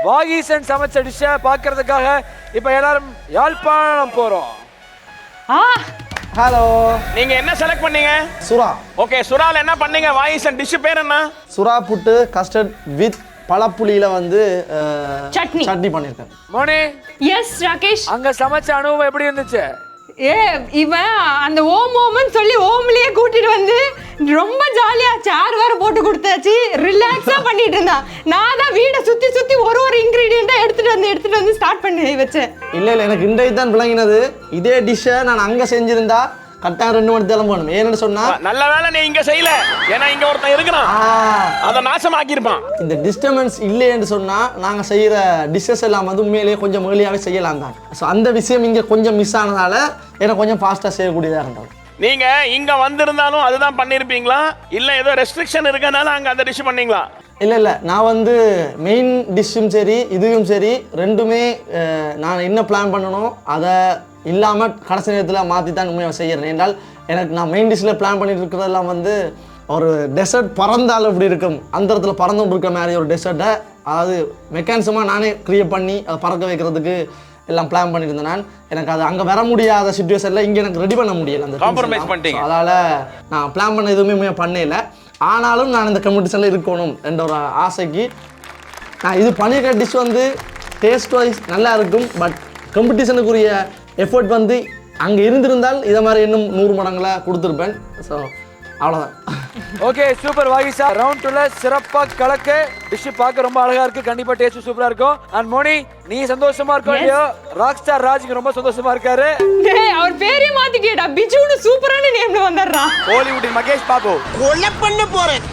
வாகீசன் சமைச்ச டிஷ்ஷை பார்க்கறதுக்காக இப்போ எல்லாரும் யாழ்ப்பாணம் போறோம். ஹலோ, நீங்க என்ன செலக்ட் பண்ணீங்க? சுறா. ஓகே, சுறால என்ன பண்ணீங்க? வாயிசன் டிஷ் பேர் என்ன? சுறா புட்டு கஸ்டர்ட் வித் பழப்புளியில வந்து சட்னி பண்ணிருக்கேன். மோனி. எஸ் ராகேஷ். அங்க சமைச்ச அனுபவம் எப்படி இருந்துச்சு? இவன் அந்த ஓம்னு சொல்லி ஓம்லயே கூட்டிட்டு வந்து ரொம்ப ஜாலியா சேர் வேற போட்டு கொடுத்தாச்சு, ரிலாக்ஸா பண்ணிட்டு இருந்தான். நான் தான் வீடை சுத்தி சுத்தி ஒரு இன்கிரீடியண்டா எடுத்துட்டு வந்து ஸ்டார்ட் பண்ணி வச்சேன். இல்ல எனக்கு இன்றைக்கு தான் விளங்கினது. இதே டிஷ்ஷை நான் அங்க செஞ்சிருந்தா கரெக்டா 2 மணி தேலம் போகணும். ஏன்னு சொன்னா நல்ல வேலை நீ இங்க செய்யல, ஏன்னா இங்க ஒருத்தன் இருக்கிறான், அதை நாசமாக்கி இருப்பான். இந்த டிஸ்டர்பன்ஸ் இல்லைன்னு சொன்னா நாங்க செய்யற டிஷ்ஷஸ் எல்லாம் வந்து உண்மையிலேயே கொஞ்சம் ஏர்லியாவே செய்யலாம் தான். ஸோ அந்த விஷயம் இங்க கொஞ்சம் மிஸ் ஆனதால எனக்கு கொஞ்சம் ஃபாஸ்டா செய்யக்கூடியதா இருந்தது. நீங்க இங்க வந்திருந்தாலும் அதுதான் பண்ணிருப்பீங்களா, இல்ல ஏதோ ரெஸ்ட்ரிக்ஷன் இருக்கனால அங்க அந்த டிஷ் பண்ணீங்களா? இல்லை நான் வந்து மெயின் டிஷ்ஷும் சரி இதுவும் சரி ரெண்டுமே நான் என்ன பிளான் பண்ணணும் அதை இல்லாமல் கடைசி நேரத்தில் மாற்றி தான் உண்மையாக செய்கிறேன். என்றால் எனக்கு நான் மெயின் டிஷ்ஷில் பிளான் பண்ணிட்டு இருக்கிறதெல்லாம் வந்து ஒரு டெசர்ட் பறந்தால் எப்படி இருக்கும் அந்த இடத்துல பறந்து இருக்கிற மாதிரி ஒரு டெசர்ட்டை, அதாவது மெக்கானிசமாக நானே க்ரியேட் பண்ணி அதை பறக்க வைக்கிறதுக்கு எல்லாம் பிளான் பண்ணியிருந்தேன். நான் எனக்கு அது அங்கே வர முடியாத சுச்சுவேஷனில் இங்கே எனக்கு ரெடி பண்ண முடியலை. அந்த காம்ப்ரமைஸ் பண்ணிட்டீங்க. அதால் நான் பிளான் பண்ண எதுவுமே பண்ணல. ஆனாலும் நான் இந்த காம்படிஷனில் இருக்கணும் என்ற ஒரு ஆசைக்கு நான் இது பண்ணியிருக்க டிஷ் வந்து டேஸ்ட் வைஸ் நல்லா இருக்கும். பட் காம்படிஷனுக்குரிய எஃபர்ட் வந்து அங்கே இருந்திருந்தால் இதை மாதிரி இன்னும் 100 மடங்களை கொடுத்துருப்பேன். ஸோ அவ்வளோதான். Okay, super Vagisha. ரவுண்ட் 2ல சிறப்பா கலக்க டிஷ் பார்க்க ரொம்ப அழகா இருக்கு. கண்டிப்பா டேஸ்ட் சூப்பரா இருக்கும். அண்ட் மோனி, நீ சந்தோஷமா இருக்கோ இல்லையோ, ராக் ஸ்டார் ராஜ் ரொம்ப சந்தோஷமா இருக்காரு. டேய், அவர் பேரே மாத்திட்டேடா. பிஜுன்னு சூப்பரான நேம்ல வந்தறா. ஹாலிவுட் மகேஷ் பாபு. கொலை பண்ண போறேன்.